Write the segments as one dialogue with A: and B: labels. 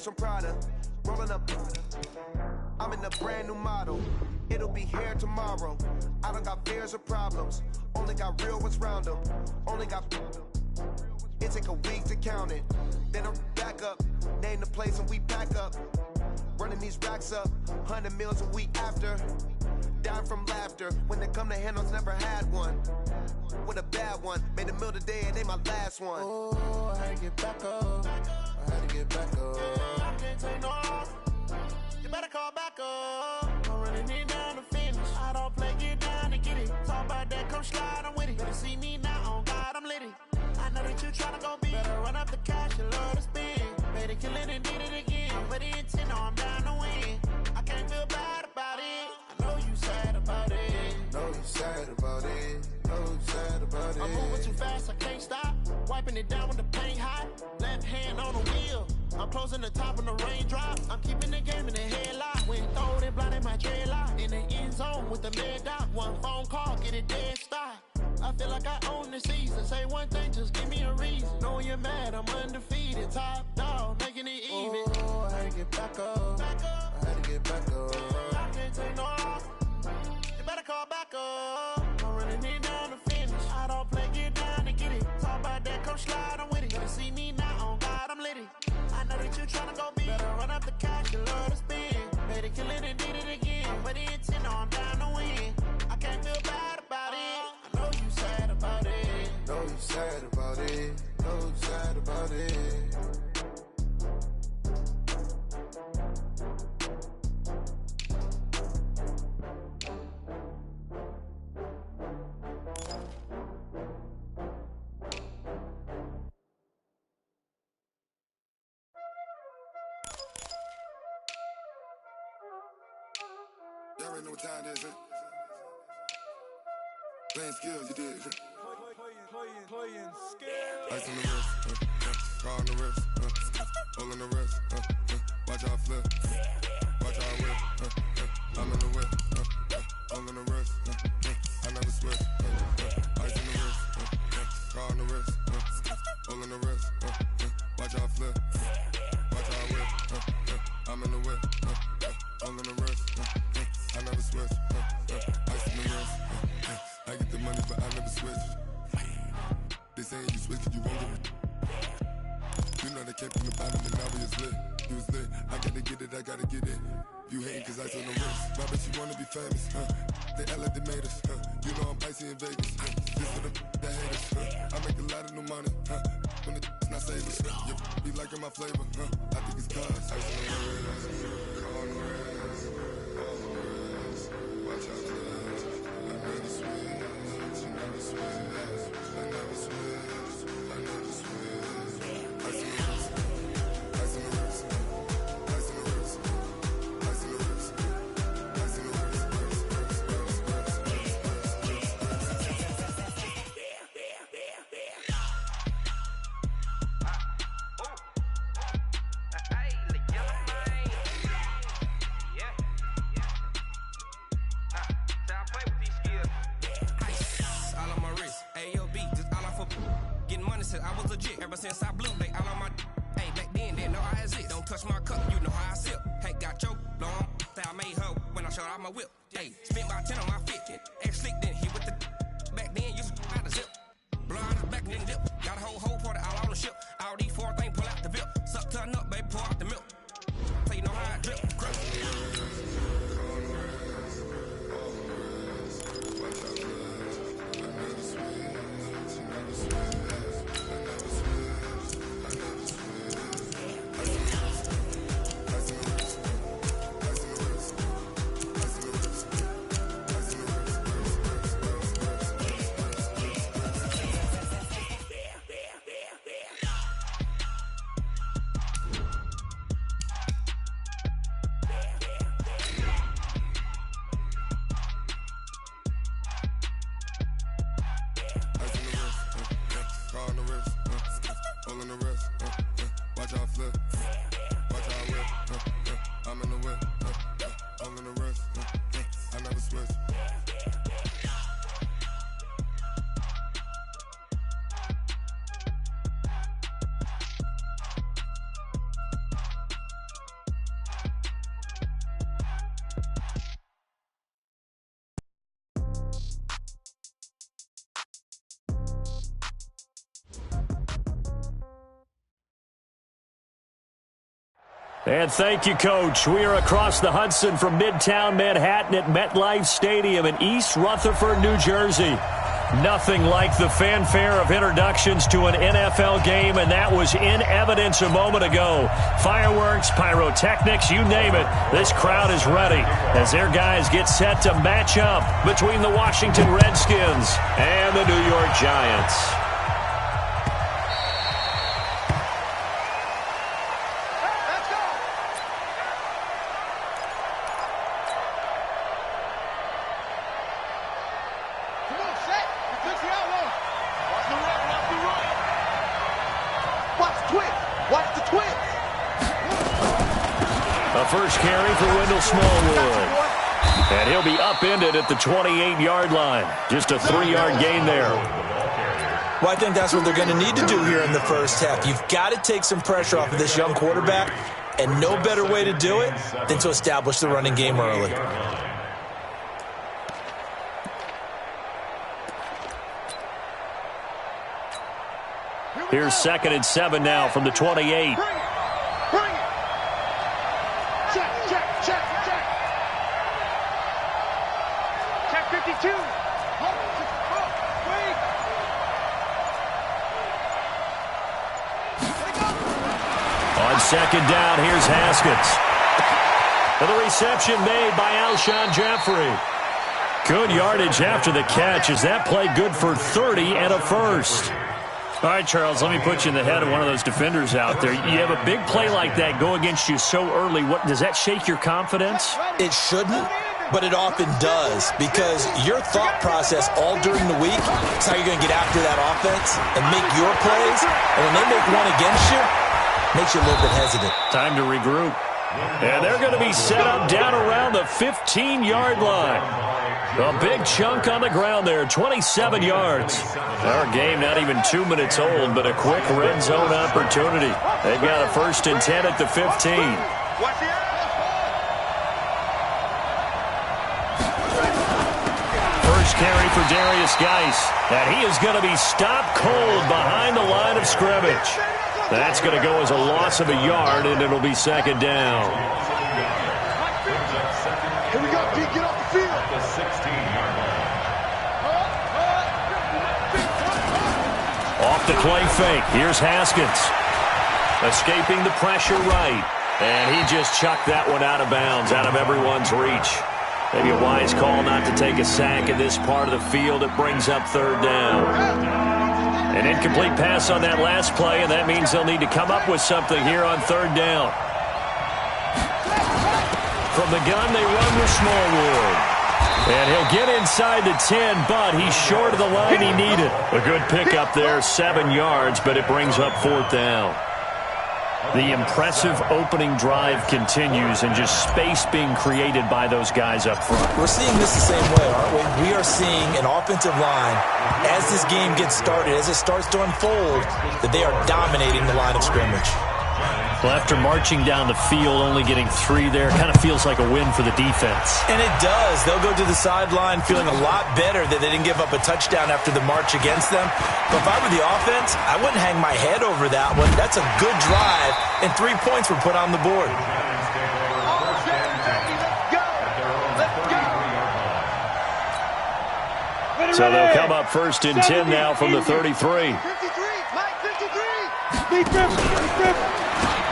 A: some Prada. Rolling up, I'm in a brand new model. It'll be here tomorrow. I don't got fears or problems. Only got real ones round them. Only got. It take a week to count it. Then I'm back up. Name the place and we pack up. Running these racks up. 100 meals a week after. Down from laughter. When they come to handles, never had one. With a bad one. Made a meal today and they my last one.
B: Oh, I had to get back up. I had to get back up.
C: I can't take no off. You better call back up. I'm running it down to finish. I don't play, get down and get it. Talk about that, come slide, I'm with it. Better see me now, on God, I'm lit it. I know that you tryna go big. Better run up the cash, you love to spend. Made it, kill it, and did it again. But the intent, no, I'm down to win. I can't feel bad about it. I know you sad about it.
B: Know you sad about it. Know you sad about it.
C: I'm moving too fast, I can't stop. Wiping it down with the paint hot. Left hand on the wheel. I'm closing the top when the raindrop. I'm keeping the game in the headlock. When throwed and blinded my dreadlock. In the end zone with the mad dot. One phone call, get it dead stop. I feel like I own the season. Say one thing, just give me a reason. Knowing you're mad, I'm undefeated. Top dog, making it even.
B: Oh, I had to get back up. I had to get back up.
C: I can't take no off. You better call back up. I'm running it down to finish. I don't play, get down and get it. Talk about that, come slide, I'm with it. Better see me now, on God, I'm lit it. I know that you tryna go big. Better run up the cash, you love to spend. Made it, kill it, and did it again. But the intent, no, I'm down to win. I can't feel bad about it. I know you sad about it.
B: Know you sad about it. Know you sad about it.
D: Y'all already know what time it is, huh? Playing skills, you did.
E: Playing skills.
D: Ice on the wrist, car on the wrist, hole in the wrist, watch how I flip, watch how I whip, I'm in the whip, hole in the wrist, I never switch, ice on the wrist, car on the wrist, hole in the wrist, watch how I flip, watch how I whip, I'm in the whip, hole in the wrist, I never switch, ice on the wrist, I get the money but I never switch. They saying you switch, you won't get it. You know they came from the bottom and now we is lit. You was lit, I gotta get it, I gotta get it. You hating cause ice on the wrist. My bitch, you wanna be famous, They act like they made us, You know I'm icy in Vegas, This for the that hate us, I make a lot of new money, When the not savers, You be liking my flavor, I think it's cause ice on the wrist, car on the wrist, all the wrist, watch out for this. I never switch, you never switch. I never switch, I never switch. Ice in the wrist, ice in the wrist, ice in the wrist, ice in the wrist, ice in the wrist,
F: I was legit ever since I blew. They all on my. Hey, back then, they know I exist. Don't touch my cup, you know how I sip. Hey, got your long. I made her when I showed out my whip. Hey, spent about 10 on my fit. Ex slick, then hit with the. Back then, used to out the zip. Blow out his back, then dip. Got a whole party all on the ship. All these four things, pull out the VIP. Suck, turn up, baby, pour out the milk. So you know how I drip.
G: And thank you, Coach. We are across the Hudson from Midtown Manhattan at MetLife Stadium in East Rutherford, New Jersey. Nothing like the fanfare of introductions to an NFL game, and that was in evidence a moment ago. Fireworks, pyrotechnics, you name it. This crowd is ready as their guys get set to match up between the Washington Redskins and the New York Giants. First carry for Wendell Smallwood. And he'll be upended at the 28-yard line. Just a 3-yard gain there.
H: Well, I think that's what they're going to need to do here in the first half. You've got to take some pressure off of this young quarterback, and no better way to do it than to establish the running game early.
G: Here's 2nd and 7 now from the 28. On 2nd down, here's Haskins. And the reception made by Alshon Jeffrey. Good yardage after the catch. Is that play good for 30 and a first? All right, Charles, let me put you in the head of one of those defenders out there. You have a big play like that go against you so early. What does that shake your confidence?
H: It shouldn't, but it often does, because your thought process all during the week is how you're going to get after that offense and make your plays. And when they make one against you, it makes you a little bit hesitant.
G: Time to regroup. And they're going to be set up down around the 15-yard line. A big chunk on the ground there, 27 yards. Our game not even 2 minutes old, but a quick red zone opportunity. They've got a 1st and 10 at the 15. First carry for Darius Geis, and he is going to be stopped cold behind the line of scrimmage. That's going to go as a loss of a yard, and it'll be 2nd down.
C: Here we go, Pete, get off the field.
G: Off the play fake. Here's Haskins. Escaping the pressure right. And he just chucked that one out of bounds, out of everyone's reach. Maybe a wise call not to take a sack in this part of the field. It brings up 3rd down. An incomplete pass on that last play, and that means they'll need to come up with something here on 3rd down. From the gun, they run with Smallwood. And he'll get inside the 10, but he's short of the line he needed. A good pickup there, 7 yards, but it brings up 4th down. The impressive opening drive continues, and just space being created by those guys up front.
H: We're seeing this the same way, aren't we? We are seeing an offensive line, as this game gets started, as it starts to unfold, that they are dominating the line of scrimmage.
G: Well, after marching down the field, only getting 3 there, kind of feels like a win for the defense.
H: And it does. They'll go to the sideline feeling a lot better that they didn't give up a touchdown after the march against them. But if I were the offense, I wouldn't hang my head over that one. That's a good drive, and 3 points were put on the board.
G: So they'll come up 1st and 10 now from the 33.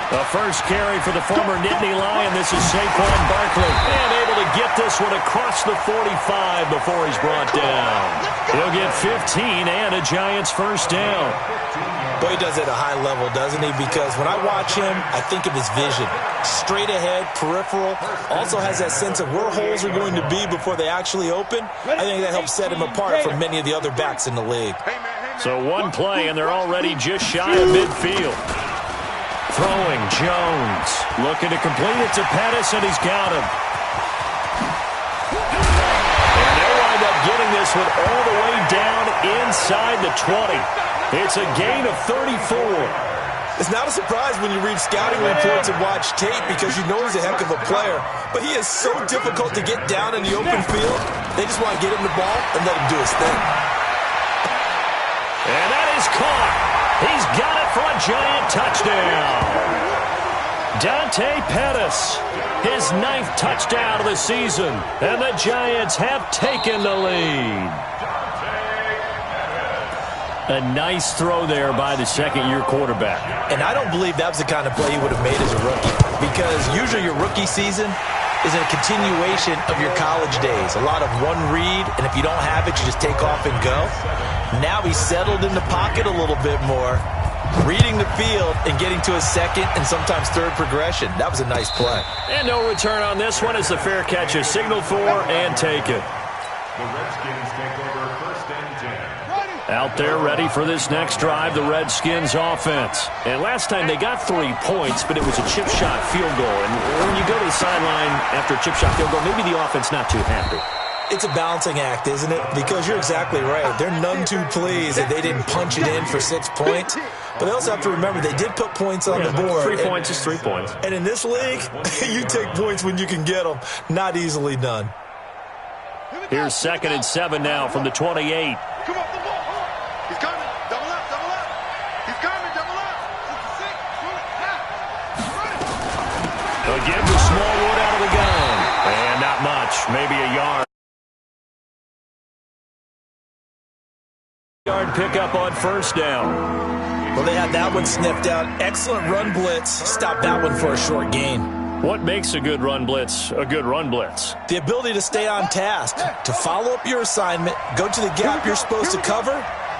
G: The first carry for the former Nittany Lion. This is Saquon Barkley. And able to get this one across the 45 before he's brought down. He'll get 15 and a Giants 1st down.
H: Boy, he does it at a high level, doesn't he? Because when I watch him, I think of his vision. Straight ahead, peripheral. Also has that sense of where holes are going to be before they actually open. I think that helps set him apart from many of the other backs in the league.
G: So one play, and they're already just shy of midfield. Throwing, Jones. Looking to complete it to Pettis, and he's got him. And they'll wind up getting this one all the way down inside the 20. It's a gain of 34.
H: It's not a surprise when you read scouting reports and watch tape, because you know he's a heck of a player. But he is so difficult to get down in the open field. They just want to get him the ball and let him do his thing.
G: And that is caught. He's got it for a Giant touchdown. Dante Pettis, his 9th touchdown of the season, and the Giants have taken the lead. A nice throw there by the second-year quarterback.
H: And I don't believe that was the kind of play he would have made as a rookie, because usually your rookie season is a continuation of your college days. A lot of one read, and if you don't have it, you just take off and go. Now he's settled in the pocket a little bit more, reading the field and getting to a second and sometimes third progression. That was a nice play.
G: And no return on this one as the fair catch is signaled for and taken.
I: The Redskins take over 1st and 10.
G: Out there ready for this next drive, the Redskins offense. And last time they got 3 points, but it was a chip shot field goal. And when you go to the sideline after a chip shot field goal, maybe the offense not too happy.
H: It's a balancing act, isn't it? Because you're exactly right. They're none too pleased that they didn't punch it in for 6 points. But they also have to remember they did put points on the board.
G: 3 points is 3 points.
H: And in this league, you take points when you can get them. Not easily done.
G: Here's 2nd and 7 now from the 28.
E: Come on, the ball. He's coming. Double up, double up. He's coming, double up.
G: Again with Smallwood out of the gun. And not much, maybe a yard. Yard pickup on 1st down.
H: Well, they had that one sniffed out. Excellent run blitz. Stopped that one for a short gain.
G: What makes a good run blitz a good run blitz?
H: The ability to stay on task, to follow up your assignment, go to the gap you're supposed to cover,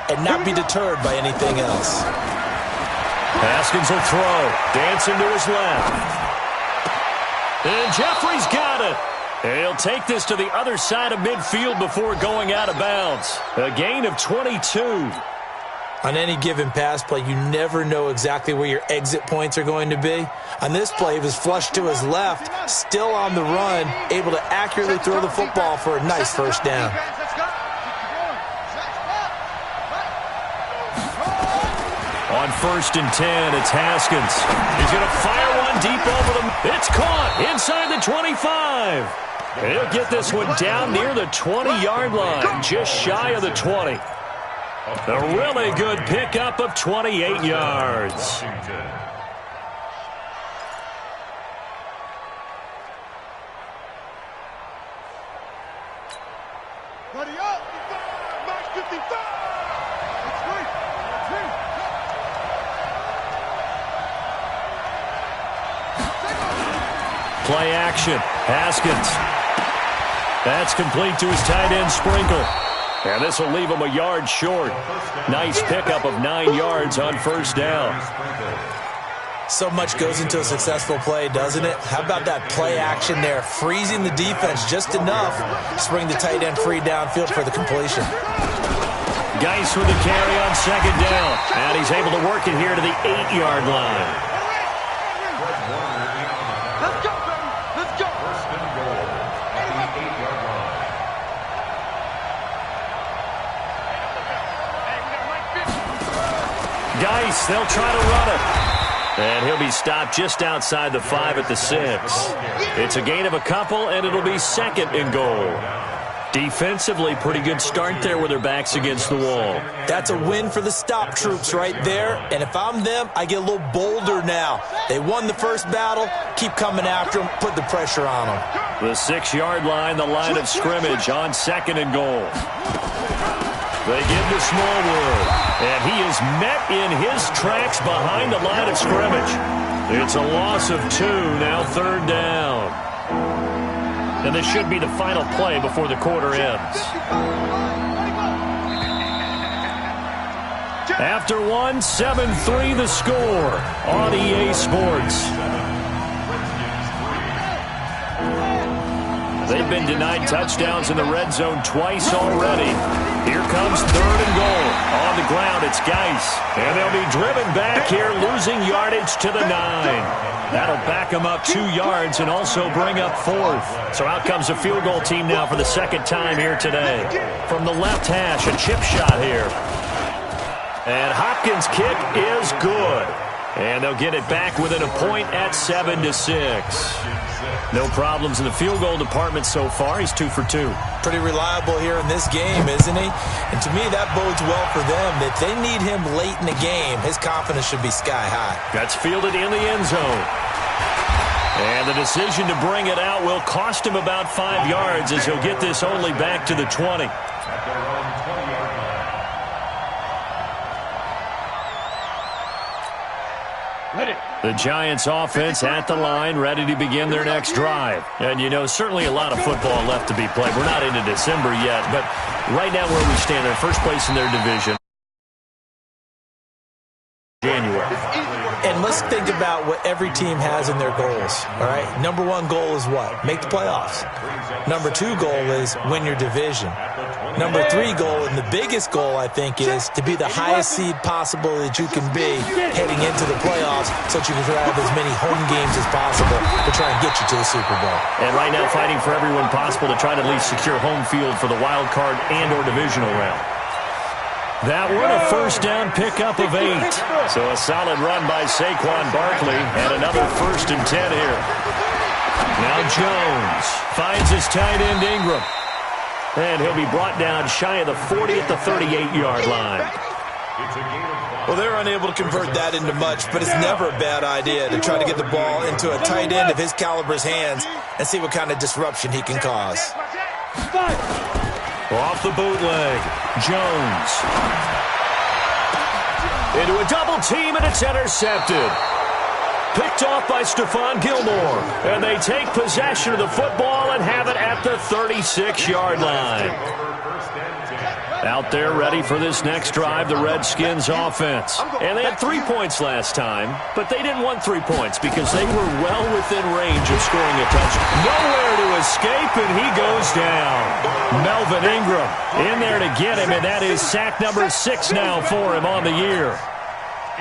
H: and not be deterred by anything else.
G: Haskins will throw. Dancing to his left. And Jeffrey's got it. He'll take this to the other side of midfield before going out of bounds. A gain of 22.
H: On any given pass play, you never know exactly where your exit points are going to be. On this play, he was flushed to his left, still on the run, able to accurately throw the football for a nice 1st down.
G: On 1st and 10, it's Haskins. He's going to fire one deep over them. It's caught inside the 25. He'll get this one down near the 20-yard line, just shy of the 20. A really good pickup of 28 yards.
E: Buddy up! Max 55!
G: Play action. Haskins. That's complete to his tight end, Sprinkle. And this will leave him a yard short. Nice pickup of 9 yards on 1st down.
H: So much goes into a successful play, doesn't it? How about that play action there? Freezing the defense just enough to bring the tight end free downfield for the completion.
G: Geis with the carry on 2nd down. And he's able to work it here to the 8-yard line.
E: Let's go, baby! Let's go!
I: 1st and goal at the 8-yard line.
G: Geis, they'll try to run it. And he'll be stopped just outside the 5 at the 6. It's a gain of a couple, and it'll be 2nd and goal. Defensively, pretty good start there with their backs against the wall.
H: That's a win for the stop troops right there. And if I'm them, I get a little bolder now. They won the first battle. Keep coming after them. Put the pressure on them.
G: The 6-yard line, the line of scrimmage on 2nd and goal. They give to Smallwood, and he is met in his tracks behind the line of scrimmage. It's a loss of 2, now 3rd down. And this should be the final play before the quarter ends. After one, 7-3 the score on EA Sports. They've been denied touchdowns in the red zone twice already. Here comes 3rd and goal. On the ground, it's Geis. And they'll be driven back here, losing yardage to the 9. That'll back them up 2 yards and also bring up 4th. So out comes a field goal team now for the 2nd time here today. From the left hash, a chip shot here. And Hopkins' kick is good. And they'll get it back within a point at 7-6. No problems in the field goal department so far. He's 2 for 2.
H: Pretty reliable here in this game, isn't he? And to me, that bodes well for them. If they need him late in the game, his confidence should be sky high.
G: That's fielded in the end zone. And the decision to bring it out will cost him about 5 yards as he'll get this only back to the 20.
I: At their own 20-yard line.
G: The Giants offense at the line, ready to begin their next drive. And, you know, certainly a lot of football left to be played. We're not into December yet, but right now where we stand, they're first place in their division. January.
H: And let's think about what every team has in their goals, all right? Number 1 goal is what? Make the playoffs. Number 2 goal is win your division. Number 3 goal, and the biggest goal, I think, is to be the highest seed possible that you can be heading into the playoffs so that you can have as many home games as possible to try and get you to the Super Bowl.
G: And right now fighting for everyone possible to try to at least secure home field for the wild card and or divisional round. That one a first down pickup of 8. So a solid run by Saquon Barkley and another 1st and 10 here. Now Jones finds his tight end Ingram. And he'll be brought down shy of the 40 at the 38-yard line.
H: Well, they're unable to convert that into much, but it's never a bad idea to try to get the ball into a tight end of his caliber's hands and see what kind of disruption he can cause.
G: Off the bootleg, Jones. Into a double team, and it's intercepted. Picked off by Stephon Gilmore. And they take possession of the football and have it at the 36-yard line. Out there ready for this next drive, the Redskins offense. And they had 3 points last time, but they didn't want 3 points because they were well within range of scoring a touchdown. Nowhere to escape, and he goes down. Melvin Ingram in there to get him, and that is sack number 6 now for him on the year.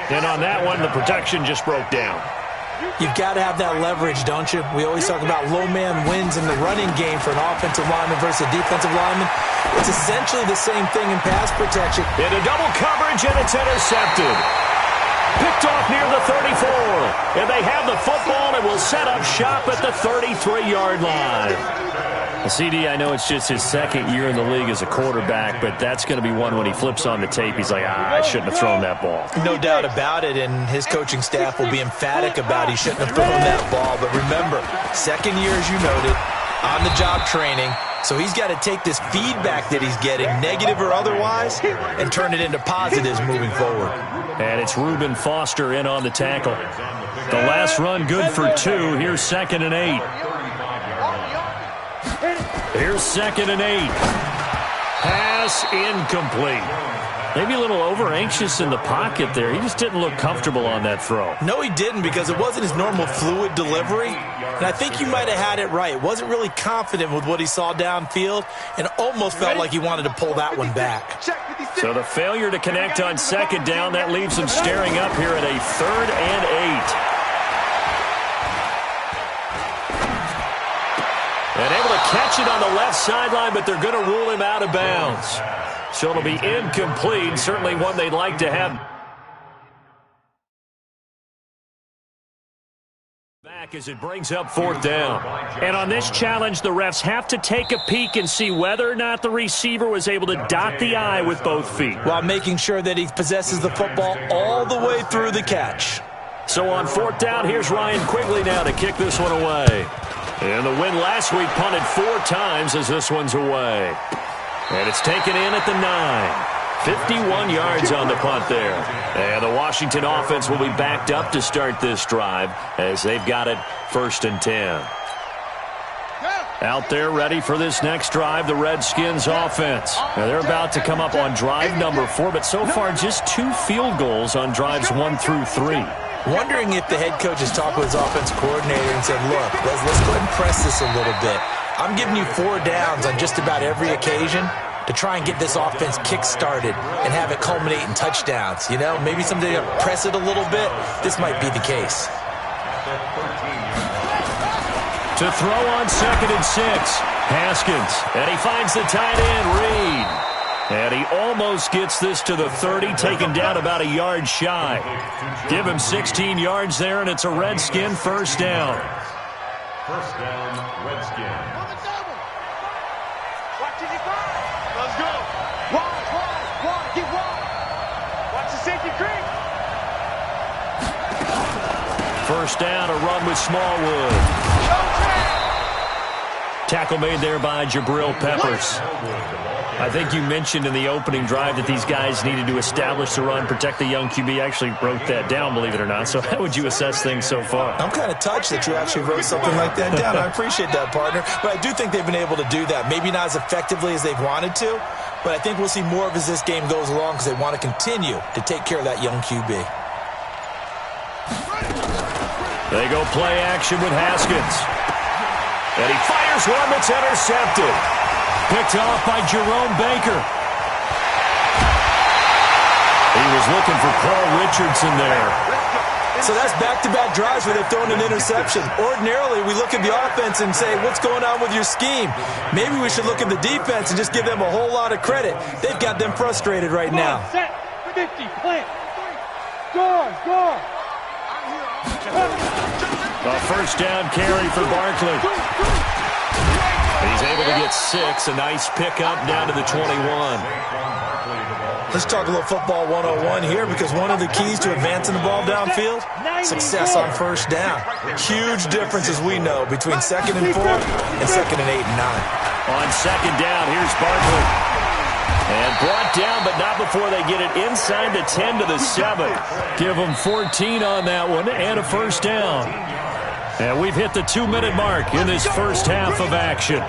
G: And on that one, the protection just broke down.
H: You've got to have that leverage, don't you? We always talk about low man wins in the running game for an offensive lineman versus a defensive lineman. It's essentially the same thing in pass protection.
G: Into double coverage, and it's intercepted. Picked off near the 34. And they have the football and will set up shop at the 33-yard line. CD, I know it's just his 2nd year in the league as a quarterback, but that's going to be one when he flips on the tape. He's like, I shouldn't have thrown that ball.
H: No doubt about it, and his coaching staff will be emphatic about he shouldn't have thrown that ball. But remember, 2nd year, as you noted, on-the-job training, so he's got to take this feedback that he's getting, negative or otherwise, and turn it into positives moving forward.
G: And it's Reuben Foster in on the tackle. The last run good for 2. Here's 2nd and 8. Here's 2nd and 8. Pass incomplete. Maybe a little over-anxious in the pocket there. He just didn't look comfortable on that throw.
H: No, he didn't, because it wasn't his normal fluid delivery. And I think you might have had it right. Wasn't really confident with what he saw downfield and almost felt like he wanted to pull that one back.
G: So the failure to connect on 2nd down, that leaves him staring up here at a 3rd and 8. And able to catch it on the left sideline, but they're going to rule him out of bounds. So it'll be incomplete, certainly one they'd like to have back as it brings up 4th down. And on this challenge, the refs have to take a peek and see whether or not the receiver was able to dot the I with both feet,
H: while making sure that he possesses the football all the way through the catch.
G: So on 4th down, here's Ryan Quigley now to kick this one away. And the win last week punted 4 times as this one's away. And it's taken in at the 9. 51 yards on the punt there. And the Washington offense will be backed up to start this drive as they've got it 1st and 10. Out there ready for this next drive, the Redskins offense. Now they're about to come up on drive number 4, but so far just 2 field goals on drives 1 through 3.
H: Wondering if the head coach has talked with his offensive coordinator and said, look, let's go ahead and press this a little bit. I'm giving you 4 downs on just about every occasion to try and get this offense kick-started and have it culminate in touchdowns. You know, maybe someday to press it a little bit. This might be the case.
G: To throw on 2nd and 6, Haskins. And he finds the tight end, Reed. And he almost gets this to the 30, taken down about a yard shy. Give him 16 yards there, and it's a Redskin 1st down.
I: 1st down, Redskin.
E: Let's go. Wide. Get wide. Watch the safety creep.
G: 1st down, a run with Smallwood. Tackle made there by Jabril Peppers. I think you mentioned in the opening drive that these guys needed to establish the run, protect the young QB. I actually wrote that down, believe it or not. So how would you assess things so far?
H: I'm kind of touched that you actually wrote something like that down. I appreciate that, partner. But I do think they've been able to do that. Maybe not as effectively as they've wanted to, but I think we'll see more of as this game goes along because they want to continue to take care of that young QB.
G: They go play action with Haskins. And he fires one that's intercepted. Picked off by Jerome Baker. He was looking for Paul Richardson there.
H: So that's back-to-back drives where they've thrown an interception. Ordinarily, we look at the offense and say, what's going on with your scheme? Maybe we should look at the defense and just give them a whole lot of credit. They've got them frustrated right now.
E: Set, 50, plant. Score.
G: A first down carry for Barkley. He's able to get 6. A nice pickup down to the 21.
H: Let's talk a little football 101 here because one of the keys to advancing the ball downfield, success on first down. Huge difference, as we know, between 2nd and 4 and 2nd and 8 and 9.
G: On second down, here's Barkley. And brought down, but not before they get it inside the 10 to the 7. Give them 14 on that one and a first down. And we've hit the 2-minute mark in this first half of action.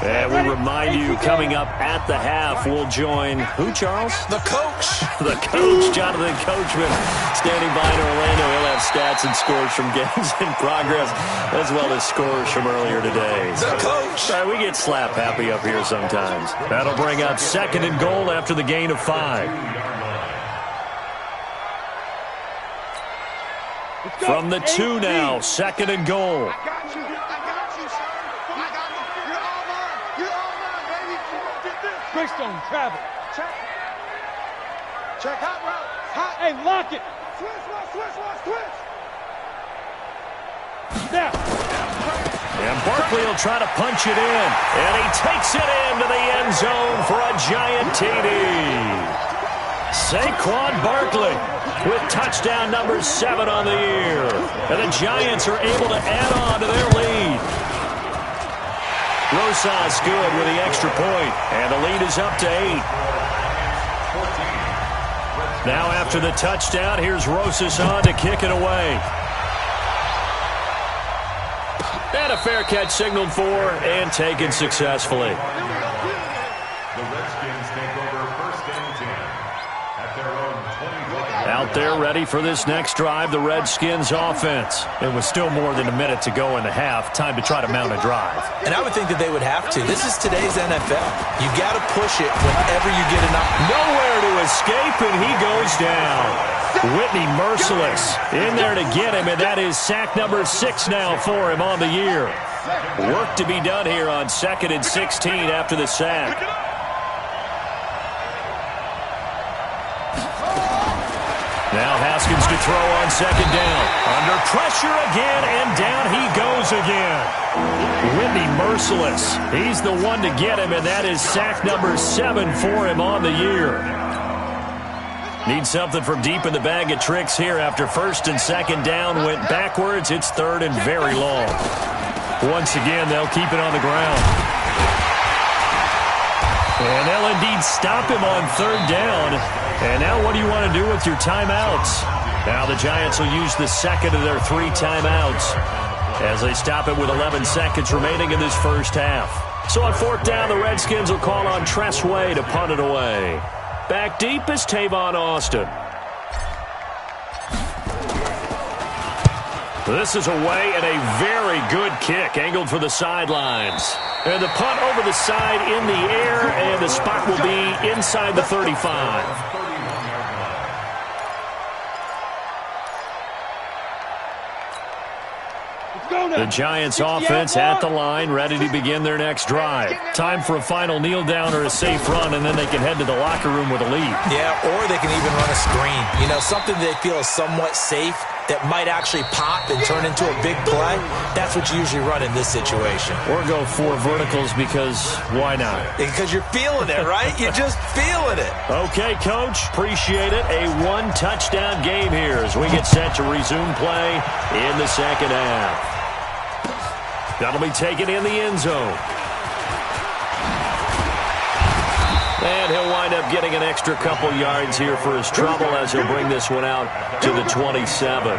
G: And we remind you, coming up at the half, we'll join who, Charles?
H: The coach.
G: The coach, Jonathan Coachman, standing by in Orlando. He'll have stats and scores from games in progress, as well as scores from earlier today.
H: The coach.
G: All right, we get slap happy up here sometimes. That'll bring up 2nd and goal after the gain of 5. From the 2 now, 2nd and goal.
E: I got you, sir. I got you. You're all mine, baby. Get this. Quickstone, travel. Check hot route. Hot. Hey, lock it. Switch. Now.
G: And Barkley will try to punch it in. And he takes it into the end zone for a giant TD. Saquon Barkley with touchdown number 7 on the year. And the Giants are able to add on to their lead. Rosas good with the extra point, and the lead is up to 8. Now after the touchdown, here's Rosas on to kick it away. And a fair catch signaled for and taken successfully.
I: The Redskins take over 1st and 10 at their own 25.
G: Out there ready for this next drive, the Redskins offense. It was still more than a minute to go in the half. Time to try to mount a drive.
H: And I would think that they would have to. This is today's NFL. You got to push it whenever you get an opportunity.
G: Nowhere to escape, and he goes down. Whitney merciless in there to get him, and that is sack number 6 now for him on the year. Work to be done here on 2nd and 16 after the sack. Now Haskins to throw on 2nd down. Under pressure again, and down he goes again. Whitney merciless. He's the one to get him, and that is sack number 7 for him on the year. Need something from deep in the bag of tricks here after 1st and 2nd down went backwards. It's 3rd and very long. Once again, they'll keep it on the ground. And they'll indeed stop him on 3rd down. And now what do you want to do with your timeouts? Now the Giants will use the 2nd of their 3 timeouts as they stop it with 11 seconds remaining in this first half. So on 4th down, the Redskins will call on Tress Way to punt it away. Back deep is Tavon Austin. This is away and a very good kick angled for the sidelines. And the punt over the side in the air, and the spot will be inside the 35. The Giants offense at the line, ready to begin their next drive. Time for a final kneel down or a safe run, and then they can head to the locker room with a lead.
H: Yeah, or they can even run a screen. You know, something they feel is somewhat safe that might actually pop and turn into a big play, that's what you usually run in this situation.
G: Or go 4 verticals because why not?
H: Because you're feeling it, right? You're just feeling it.
G: Okay, Coach. Appreciate it. A 1-touchdown game here as we get set to resume play in the second half. That'll be taken in the end zone. And he'll wind up getting an extra couple yards here for his trouble as he'll bring this one out to the 27.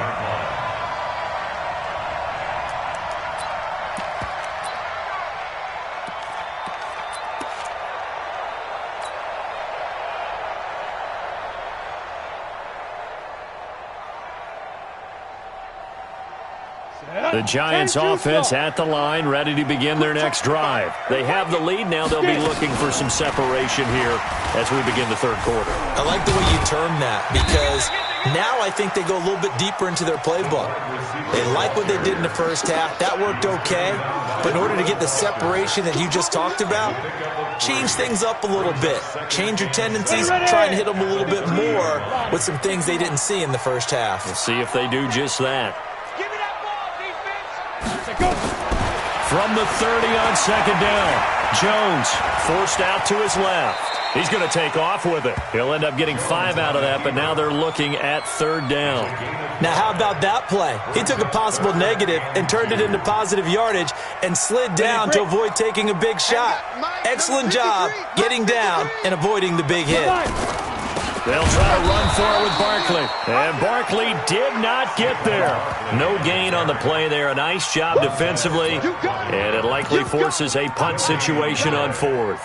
G: The Giants offense at the line, ready to begin their next drive. They have the lead. Now they'll be looking for some separation here as we begin the third quarter.
H: I like the way you term that because now I think they go a little bit deeper into their playbook. They like what they did in the first half. That worked okay. But in order to get the separation that you just talked about, change things up a little bit. Change your tendencies. Try and hit them a little bit more with some things they didn't see in the first half.
G: We'll see if they do just that. From the 30 on second down, Jones forced out to his left. He's going to take off with it. He'll end up getting 5 out of that, but now they're looking at third down.
H: Now, how about that play? He took a possible negative and turned it into positive yardage and slid down to avoid taking a big shot. Excellent job getting down and avoiding the big hit.
G: They'll try to run for it with Barkley. And Barkley did not get there. No gain on the play there. A nice job defensively. And it likely forces a punt situation on fourth.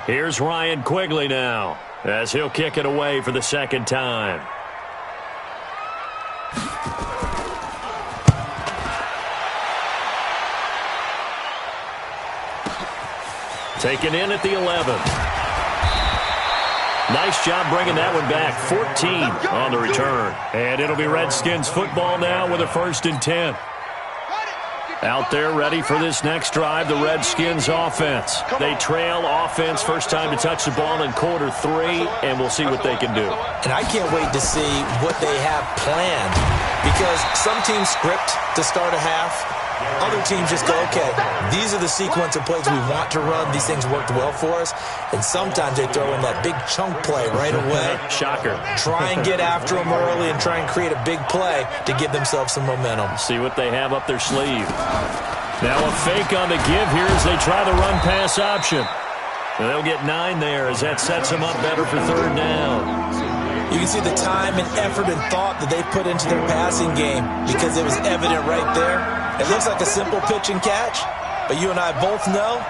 G: Here's Ryan Quigley now as he'll kick it away for the second time. Taken in at the 11. Nice job bringing that one back. 14 on the return. And it'll be Redskins football now with a 1st and 10. Out there ready for this next drive, the Redskins offense. They trail offense, first time to touch the ball in quarter 3, and we'll see what they can do.
H: And I can't wait to see what they have planned because some teams script to start a half. Other teams just go, okay, these are the sequence of plays we want to run. These things worked well for us. And sometimes they throw in that big chunk play right away.
G: Shocker.
H: Try and get after them early and try and create a big play to give themselves some momentum.
G: See what they have up their sleeve. Now a fake on the give here as they try the run-pass option. And they'll get 9 there as that sets them up better for third down.
H: You can see the time and effort and thought that they put into their passing game because it was evident right there. It looks like a simple pitch and catch, but you and I both know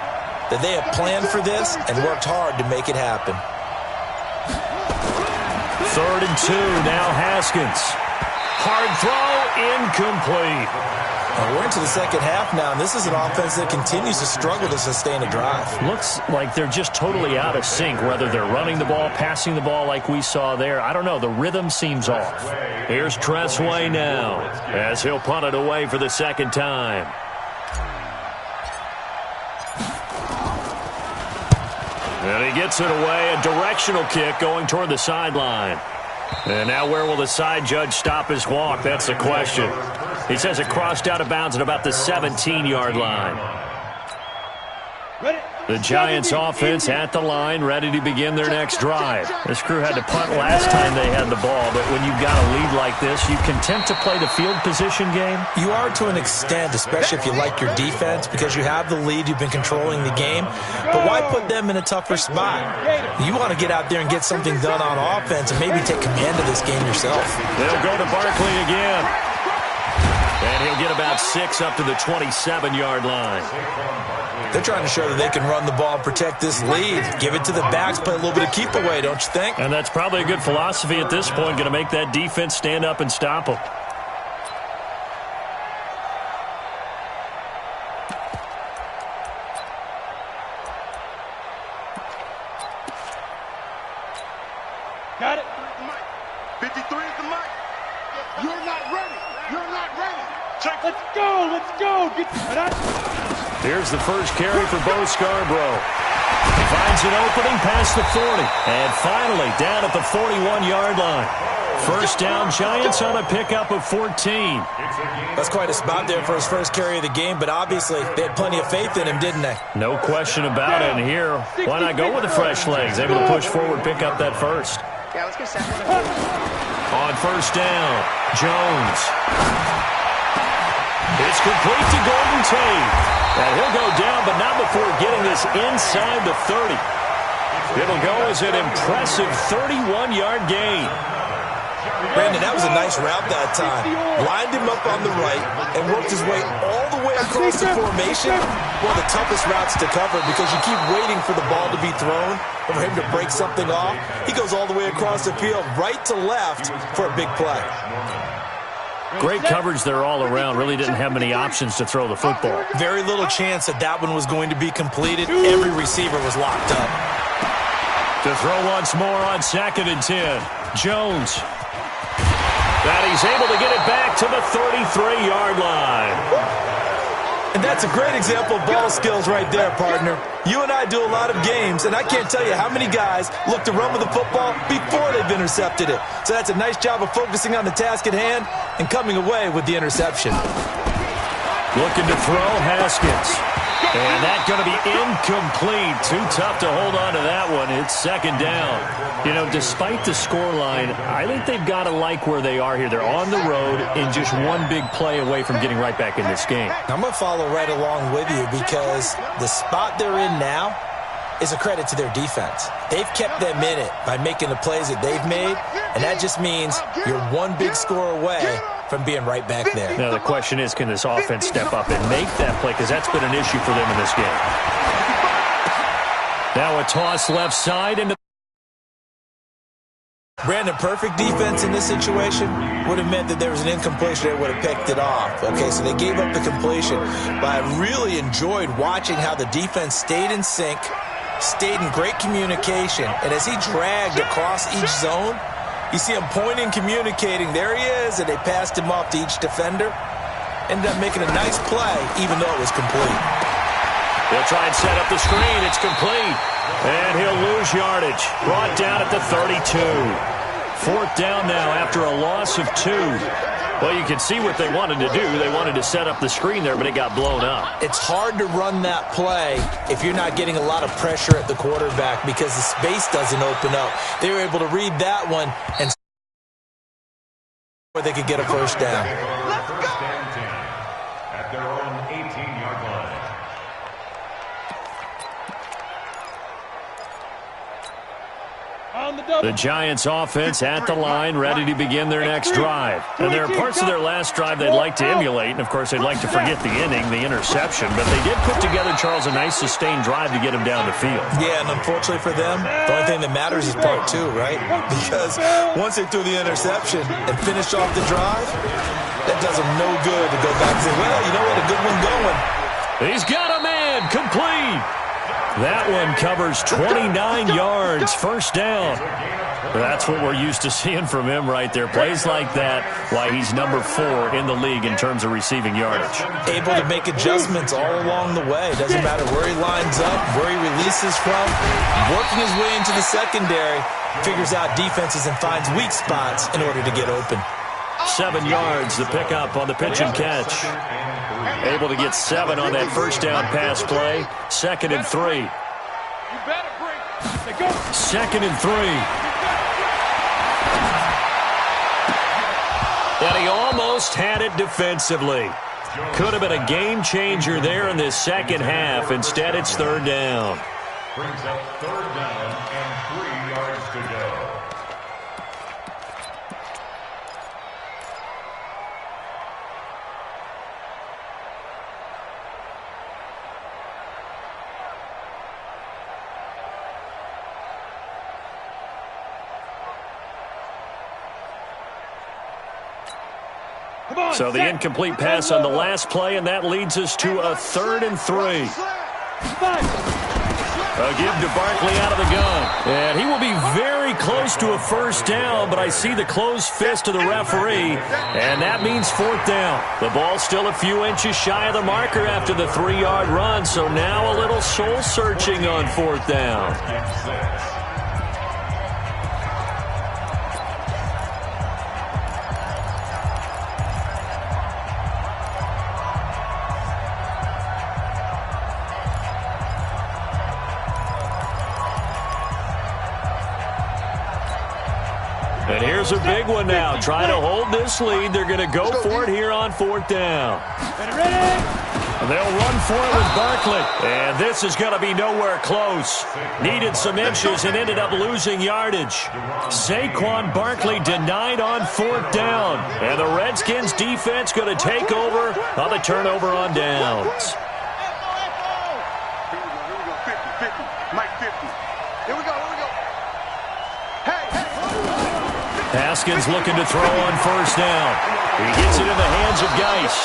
H: that they have planned for this and worked hard to make it happen.
G: 3rd and 2, now Haskins. Hard throw, incomplete.
H: Well, we're into the second half now, and this is an offense that continues to struggle to sustain a drive.
G: Looks like they're just totally out of sync, whether they're running the ball, passing the ball like we saw there. I don't know. The rhythm seems off. Here's Tressway now as he'll punt it away for the second time. And he gets it away. A directional kick going toward the sideline. And now where will the side judge stop his walk? That's the question. He says it crossed out of bounds at about the 17-yard line. The Giants offense at the line, ready to begin their next drive. This crew had to punt last time they had the ball, but when you've got a lead like this, you content to play the field position game?
H: You are to an extent, especially if you like your defense, because you have the lead, you've been controlling the game. But why put them in a tougher spot? You want to get out there and get something done on offense and maybe take command of this game yourself.
G: They'll go to Barkley again. And he'll get about 6 up to the 27-yard line.
H: They're trying to show that they can run the ball and protect this lead. Give it to the backs, play a little bit of keep away, don't you think?
G: And that's probably a good philosophy at this point, going to make that defense stand up and stop them.
E: Got it. 53 is the mic. You're not ready. You're not ready. Let's go. Let's go.
G: Here's the first carry for Bo Scarborough. Finds an opening past the 40. And finally down at the 41-yard line. First down, Giants on a pickup of 14.
H: That's quite a spot there for his first carry of the game, but obviously they had plenty of faith in him, didn't they?
G: No question about it. And here, why not go with the fresh legs? Able to push forward, pick up that first.
J: Yeah, let's go second.
G: On first down, Jones. It's complete to Golden Tate. And he'll go down, but not before getting this inside the 30. It'll go as an impressive 31-yard gain.
H: Brandon, that was a nice route that time. Lined him up on the right and worked his way all the way across the formation. One of the toughest routes to cover because you keep waiting for the ball to be thrown or for him to break something off. He goes all the way across the field, right to left for a big play.
G: Great coverage there all around. Really didn't have many options to throw the football.
H: Very little chance that that one was going to be completed. Every receiver was locked up.
G: To throw once more on 2nd and 10. Jones. That he's able to get it back to the 33-yard line.
H: And that's a great example of ball skills right there, partner. You and I do a lot of games, and I can't tell you how many guys look to run with the football before they've intercepted it. So that's a nice job of focusing on the task at hand and coming away with the interception.
G: Looking to throw, Haskins. And that's going to be incomplete. Too tough to hold on to that one. It's 2nd down. You know, despite the scoreline, I think they've got to like where they are here. They're on the road and just one big play away from getting right back in this game.
H: I'm going to follow right along with you because the spot they're in now is a credit to their defense. They've kept them in it by making the plays that they've made, and that just means you're one big score away from being right back there.
G: Now the question is, can this offense step up and make that play? Because that's been an issue for them in this game. Now a toss left side into
H: Brandon, perfect defense in this situation would have meant that there was an incompletion. They would have picked it off. Okay, so they gave up the completion. But I really enjoyed watching how the defense stayed in sync, stayed in great communication, and as he dragged across each zone, you see him pointing, communicating. There he is, and they passed him off to each defender. Ended up making a nice play, even though it was complete.
G: They'll try and set up the screen. It's complete. And he'll lose yardage. Brought down at the 32. 4th down now after a loss of 2. Well, you can see what they wanted to do. They wanted to set up the screen there, but it got blown up.
H: It's hard to run that play if you're not getting a lot of pressure at the quarterback because the space doesn't open up. They were able to read that one and where they could get a first down.
I: First and 10 at their own 18-yard line.
G: The Giants offense at the line, ready to begin their next drive. And there are parts of their last drive they'd like to emulate, and of course they'd like to forget the inning, the interception, but they did put together, Charles, a nice sustained drive to get him down the field.
H: Yeah, and unfortunately for them, the only thing that matters is part 2, right? Because once they threw the interception and finished off the drive, that does them no good to go back and say, well, you know what, a good one going.
G: He's got a man, complete. That one covers 29 yards, first down. That's what we're used to seeing from him right there. Plays like that, why he's number 4 in the league in terms of receiving yardage.
H: Able to make adjustments all along the way. Doesn't matter where he lines up, where he releases from. Working his way into the secondary, figures out defenses and finds weak spots in order to get open.
G: 7 yards, the pickup on the pitch and catch. Able to get 7 on that first down pass play. 2nd and 3. 2nd and 3. And he almost had it defensively. Could have been a game changer there in this second half. Instead, it's 3rd down.
I: Brings up 3rd down and 3 yards to go.
G: So the incomplete pass on the last play, and that leads us to a 3rd and 3. A give to Barkley out of the gun. And he will be very close to a first down, but I see the closed fist of the referee, and that means 4th down. The ball still a few inches shy of the marker after the 3-yard run, so now a little soul-searching on 4th down. a big one now. Trying to hold this lead. They're going to go for it here on 4th down. They'll run for it with Barkley. And this is going to be nowhere close. Needed some inches and ended up losing yardage. Saquon Barkley denied on 4th down. And the Redskins defense going to take over on the turnover on downs. Haskins looking to throw on 1st down. He gets it in the hands of Geis.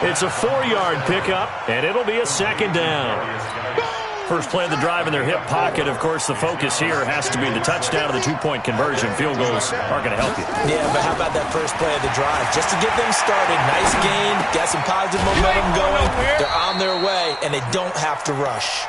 G: It's a 4-yard pickup, and it'll be a 2nd down. First play of the drive in their hip pocket. Of course, the focus here has to be the touchdown of the 2-point conversion. Field goals aren't going to help you.
H: Yeah, but how about that first play of the drive? Just to get them started. Nice gain, got some positive momentum going. They're on their way, and they don't have to rush.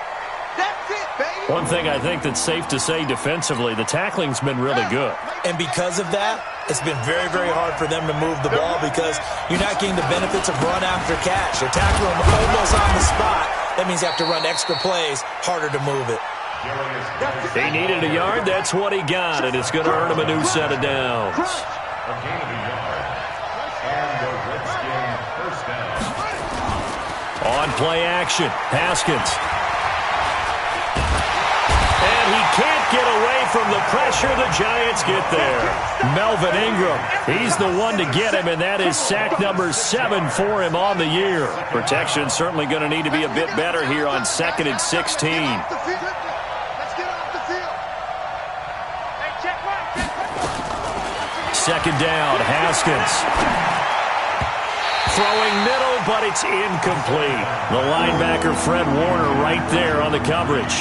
G: One thing I think that's safe to say defensively, the tackling's been really good.
H: And because of that, it's been very, very hard for them to move the ball because you're not getting the benefits of run after catch. They're tackling them almost on the spot. That means you have to run extra plays, harder to move it.
G: He needed a yard. That's what he got, and it's going to earn him a new set of downs.
I: A gain of a yard. And the Redskins first down.
G: On play action, Haskins. And he can't get away from the pressure. The Giants get there. Melvin Ingram, he's the one to get him, and that is sack number 7 for him on the year. Protection certainly going to need to be a bit better here on 2nd and 16. Second down, Haskins. Throwing middle, but it's incomplete. The linebacker, Fred Warner, right there on the coverage.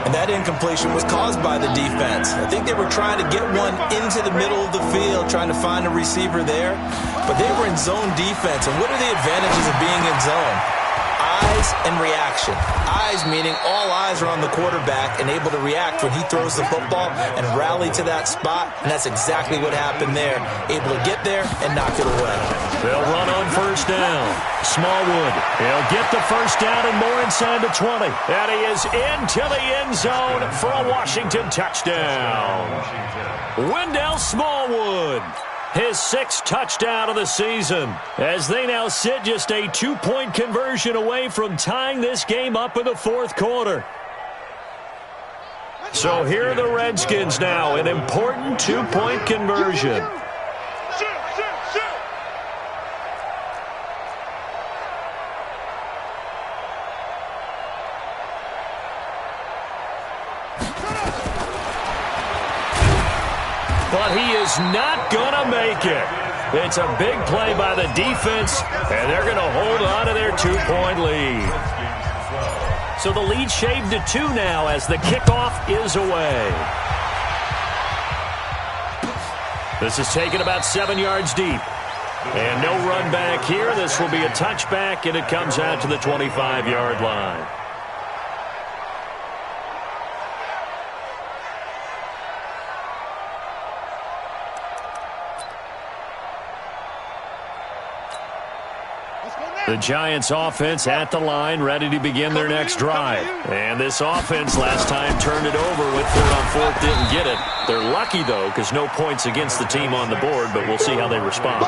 H: And that incompletion was caused by the defense. I think they were trying to get one into the middle of the field, trying to find a receiver there. But they were in zone defense. And what are the advantages of being in zone? Eyes and reaction. Eyes meaning all eyes are on the quarterback and able to react when he throws the football and rally to that spot. And that's exactly what happened there. Able to get there and knock it away.
G: They'll run on 1st down. Smallwood, he'll get the 1st down and more inside the 20. And he is into the end zone for a Washington touchdown. Wendell Smallwood, his 6th touchdown of the season, as they now sit just a 2-point conversion away from tying this game up in the 4th quarter. So here are the Redskins now, an important 2-point conversion. But he is not going to make it. It's a big play by the defense, and they're going to hold on to their 2-point lead. So the lead shaved to 2 now as the kickoff is away. This is taken about 7 yards deep. And no run back here. This will be a touchback, and it comes out to the 25-yard line. The Giants offense at the line, ready to begin their next drive. And this offense last time turned it over, went for it on 4th, didn't get it. They're lucky, though, because no points against the team on the board, but we'll see how they respond.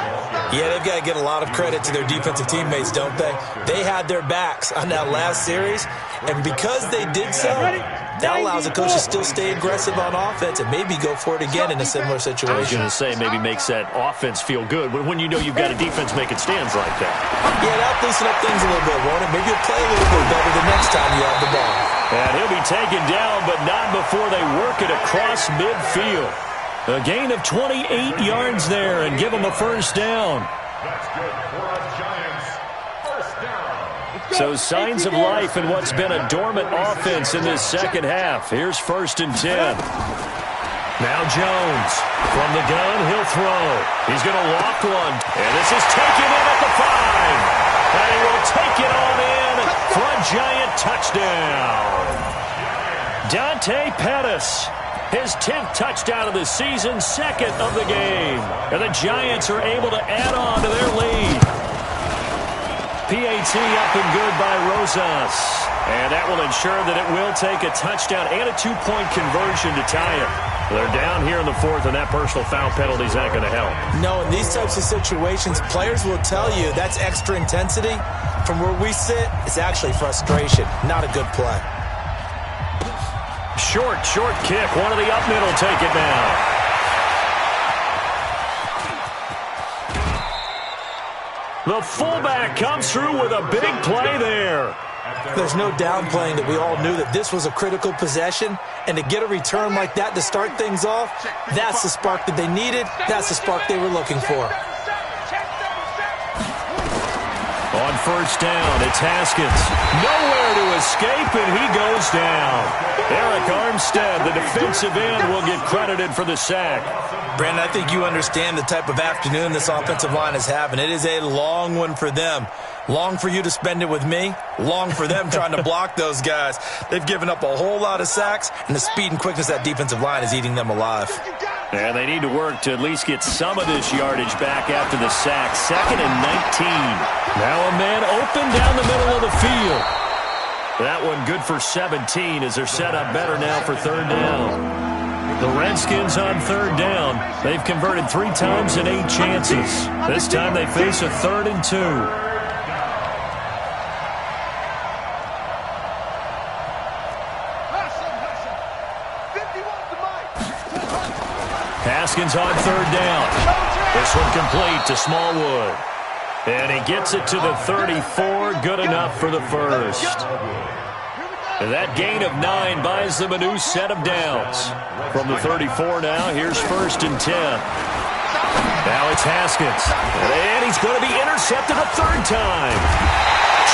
H: Yeah, they've got to get a lot of credit to their defensive teammates, don't they? They had their backs on that last series, and because they did so, that allows the coach to still stay aggressive on offense and maybe go for it again in a similar situation.
G: I was going to say maybe makes that offense feel good when you know you've got a defense making stands like that.
H: Yeah, that'll loosen up things a little bit, won't it? Maybe you'll play a little bit better the next time you have the ball.
G: And he'll be taken down, but not before they work it across midfield. A gain of 28 yards there and give them a 1st down.
I: That's good for a Giants. 1st down.
G: So signs of life in what's been a dormant offense in this second half. Here's 1st and 10. Now Jones. From the gun, he'll throw. He's going to loft one. And this is taken in at the 5. And he will take it on in for a Giant touchdown. Dante Pettis, his 10th touchdown of the season, 2nd of the game. And the Giants are able to add on to their lead. PAT up and good by Rosas. And that will ensure that it will take a touchdown and a 2-point conversion to tie it. They're down here in the fourth, and that personal foul penalty is not going to help.
H: No, in these types of situations, players will tell you that's extra intensity. From where we sit, it's actually frustration, not a good play.
G: Short kick. One of the up mid will take it now. The fullback comes through with a big play there.
H: There's no downplaying that we all knew that this was a critical possession, and to get a return like that to start things off, that's the spark that they needed. That's the spark they were looking for.
G: On first down, it's Haskins. Nowhere to escape, and he goes down. Eric Armstead, the defensive end, will get credited for the sack.
H: Brandon, I think you understand the type of afternoon this offensive line is having. It is a long one for them. Long for you to spend it with me. Long for them trying to block those guys. They've given up a whole lot of sacks, and the speed and quickness of that defensive line is eating them alive.
G: And they need to work to at least get some of this yardage back after the sack. 2nd and 19. Now a man open down the middle of the field. That one good for 17 as they're set up better now for third down. The Redskins on third down. They've converted 3 times in 8 chances. This time they face a 3rd and 2. Haskins on third down. This one complete to Smallwood. And he gets it to the 34. Good enough for the first. And that gain of 9 buys them a new set of downs. From the 34 now, here's 1st and 10. Now it's Haskins. And he's going to be intercepted a 3rd time.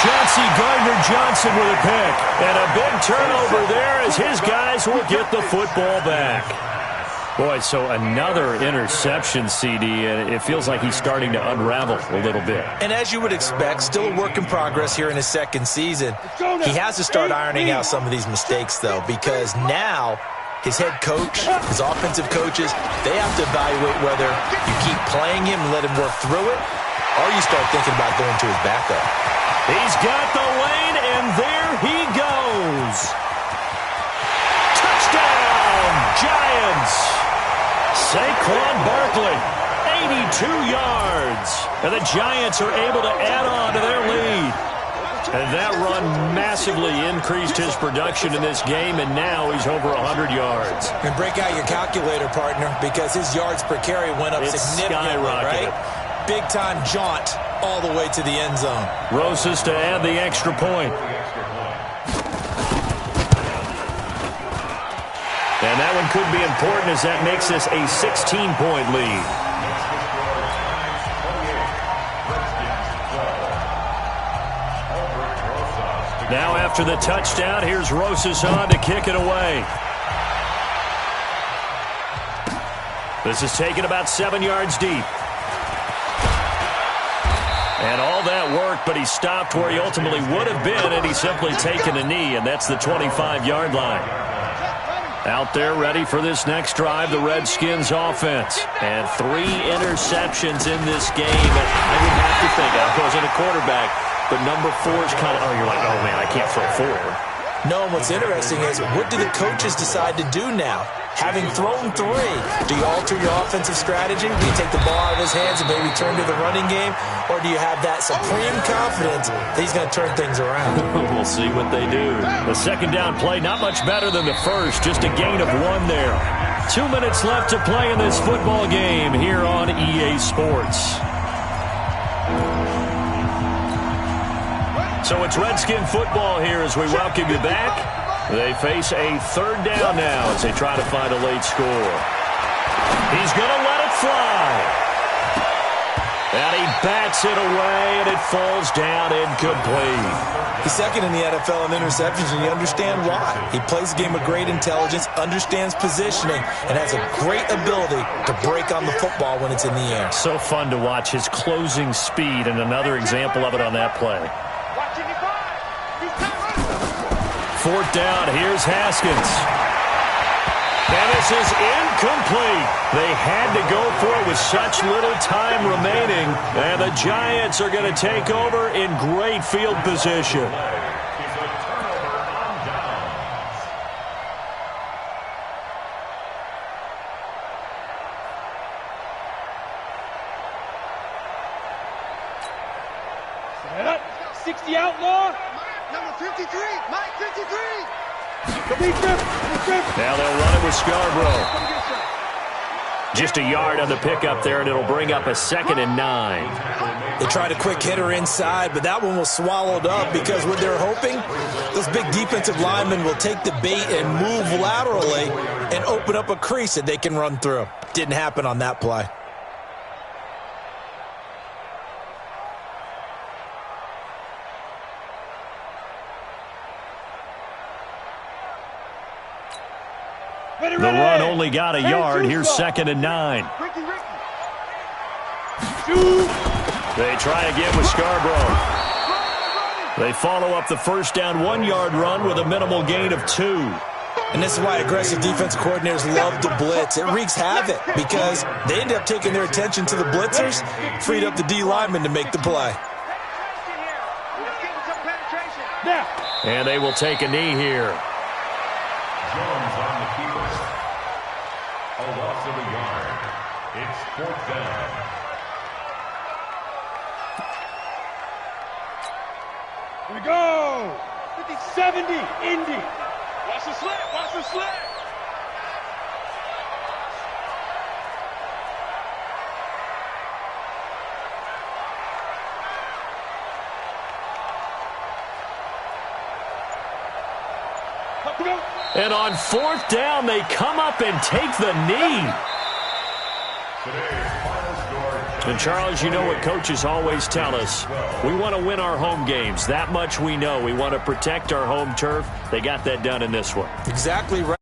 G: Chauncey Gardner-Johnson with a pick. And a big turnover there as his guys will get the football back. Boy, so another interception, CD, and it feels like he's starting to unravel a little bit. And as you would expect, still a work in progress here in his 2nd season. He has to start ironing out some of these mistakes, though, because now his head coach, his offensive coaches, they have to evaluate whether you keep playing him and let him work through it, or you start thinking about going to his backup. He's got the lane, and there he goes. Touchdown, Giants. Saquon Barkley, 82 yards. And the Giants are able to add on to their lead. And that run massively increased his production in this game, and now he's over 100 yards. And break out your calculator, partner, because his yards per carry went up significantly, right? Big-time jaunt all the way to the end zone. Rosas to add the extra point. And that one could be important as that makes this a 16-point lead. Now after the touchdown, here's Rosas on to kick it away. This is taken about 7 yards deep. And all that work, but he stopped where he ultimately would have been, and he's simply taken a knee, and that's the 25-yard line. Out there ready for this next drive, the Redskins offense. And 3 interceptions in this game. And I would have to think, I wasn't a quarterback, but number 4 is kind of, you're like, oh, man, I can't throw 4. No, and what's interesting is, what do the coaches decide to do now? Having thrown 3, do you alter your offensive strategy? Do you take the ball out of his hands and maybe turn to the running game? Or do you have that supreme confidence that he's going to turn things around? We'll see what they do. The second down play, not much better than the first. Just a gain of 1 there. 2 minutes left to play in this football game here on EA Sports. So it's Redskin football here as we welcome you back. They face a 3rd down now as they try to find a late score. He's going to let it fly. And he bats it away, and it falls down incomplete. He's 2nd in the NFL in interceptions, and you understand why. He plays a game with great intelligence, understands positioning, and has a great ability to break on the football when it's in the air. So fun to watch his closing speed, and another example of it on that play. 4th down, here's Haskins. And this is incomplete. They had to go for it with such little time remaining. And the Giants are going to take over in great field position.
E: 60 outlaw.
B: Number 53, Mike 53.
G: Now they'll run it with Scarborough. Just a yard on the pickup there, and it'll bring up a 2nd and 9.
H: They tried a quick hitter inside, but that one was swallowed up because what they're hoping, those big defensive linemen will take the bait and move laterally and open up a crease that they can run through. Didn't happen on that play.
G: The run only got a yard. Here's 2nd and 9. They try again with Scarborough. They follow up the first down 1-yard run with a minimal gain of 2.
H: And this is why aggressive defense coordinators love to blitz. It wreaks havoc because they end up taking their attention to the blitzers, freed up the D lineman to make the play.
G: And they will take a knee here.
I: Jones on the keeper. A loss of a yard. It's 4th down.
E: Here we go. 50-70, Indy. Watch the slant, watch the slant.
G: And on 4th down, they come up and take the knee. And, Charles, you know what coaches always tell us. We want to win our home games. That much we know. We want to protect our home turf. They got that done in this one.
H: Exactly right.